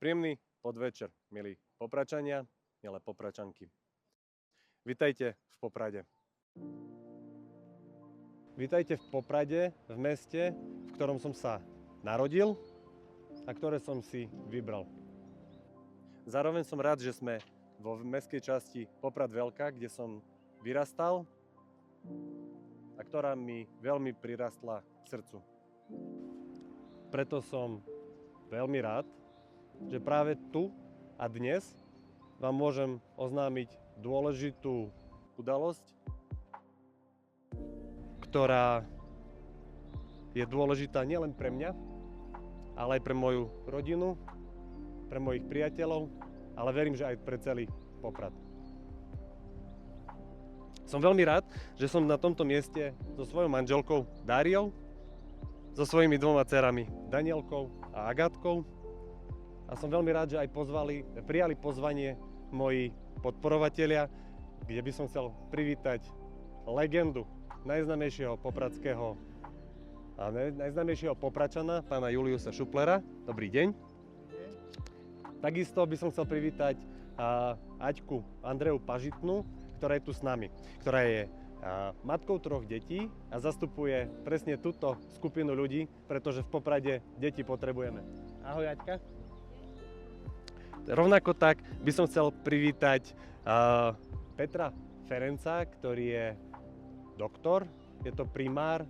Príjemný podvečer, milí Popračania, milé Popračanky. Vitajte v Poprade. Vitajte v Poprade, v meste, v ktorom som sa narodil a ktoré som si vybral. Zároveň som rád, že sme vo mestskej časti Poprad Veľká, kde som vyrastal a ktorá mi veľmi prirastla k srdcu. Preto som veľmi rád, že práve tu a dnes vám môžem oznámiť dôležitú udalosť, ktorá je dôležitá nielen pre mňa, ale aj pre moju rodinu, pre mojich priateľov, ale verím, že aj pre celý Poprad. Som veľmi rád, že som na tomto mieste so svojou manželkou Dáriou, so svojimi dvoma dcerami Danielkou a Agatkou. A som veľmi rád, že aj prijali pozvanie moji podporovatelia, kde by som chcel privítať legendu najznámejšieho popradského a najznámejšieho Popračana, pána Juliusa Šuplera. Dobrý deň. Takisto by som chcel privítať Aťku Andreju Pažitnú, ktorá je tu s nami, ktorá je matkou 3 detí a zastupuje presne túto skupinu ľudí, pretože v Poprade deti potrebujeme. Ahoj, Aťka. Rovnako tak by som chcel privítať Petra Ferenca, ktorý je doktor, je to primár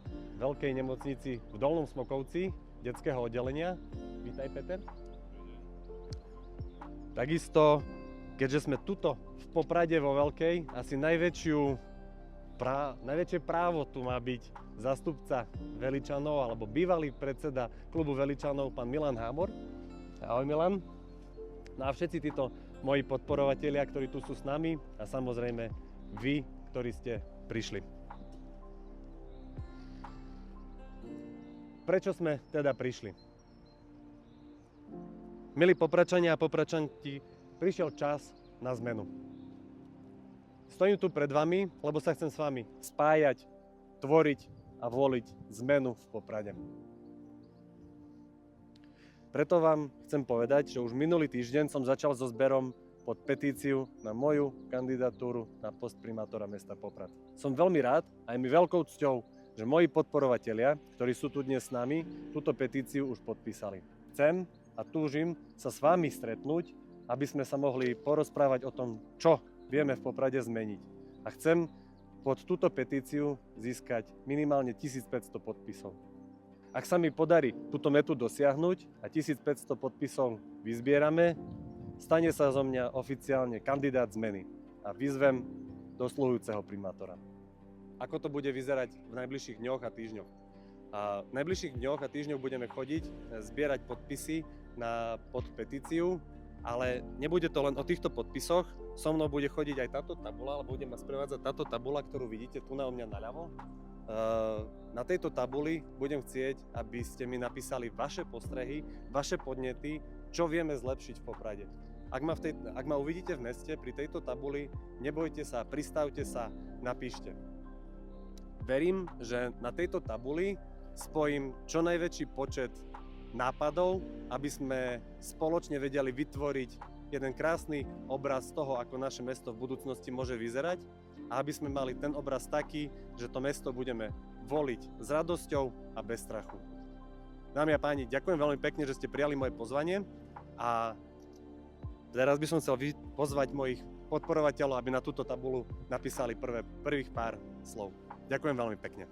v veľkej nemocnici v Dolnom Smokovci, detského oddelenia. Vítaj, Peter. Takisto, keďže sme tuto v Poprade vo Veľkej, asi najväčšie právo tu má byť zástupca Veličanov, alebo bývalý predseda klubu Veličanov, pán Milan Hámor. Ahoj, Milan. No a všetci títo moji podporovatelia, ktorí tu sú s nami a samozrejme vy, ktorí ste prišli. Prečo sme teda prišli? Milí Popračania a Popračanky, prišiel čas na zmenu. Stojím tu pred vami, lebo sa chcem s vami spájať, tvoriť a voliť zmenu v Poprade. Preto vám chcem povedať, že už minulý týždeň som začal so zberom pod petíciu na moju kandidatúru na post primátora mesta Poprad. Som veľmi rád a je mi veľkou cťou, že moji podporovatelia, ktorí sú tu dnes s nami, túto petíciu už podpísali. Chcem a túžim sa s vami stretnúť, aby sme sa mohli porozprávať o tom, čo vieme v Poprade zmeniť. A chcem pod túto petíciu získať minimálne 1500 podpisov. Ak sa mi podarí túto metu dosiahnuť a 1500 podpisov vyzbierame, stane sa zo mňa oficiálne kandidát zmeny a vyzvem dosluhujúceho primátora. Ako to bude vyzerať v najbližších dňoch a týždňoch? V najbližších dňoch a týždňoch budeme chodiť zbierať podpisy pod petíciu, ale nebude to len o týchto podpisoch. So mnou bude chodiť aj táto tabula, alebo bude ma sprevádzať táto tabula, ktorú vidíte tu na mňa naľavo. Na tejto tabuli budem chcieť, aby ste mi napísali vaše postrehy, vaše podnety, čo vieme zlepšiť v Poprade. Ak ma uvidíte v meste pri tejto tabuli, nebojte sa, pristavte sa, napíšte. Verím, že na tejto tabuli spojím čo najväčší počet nápadov, aby sme spoločne vedeli vytvoriť jeden krásny obraz toho, ako naše mesto v budúcnosti môže vyzerať a aby sme mali ten obraz taký, že to mesto budeme voliť s radosťou a bez strachu. Dámy a páni, ďakujem veľmi pekne, že ste prijali moje pozvanie a teraz by som chcel pozvať mojich podporovateľov, aby na túto tabulu napísali prvých pár slov. Ďakujem veľmi pekne.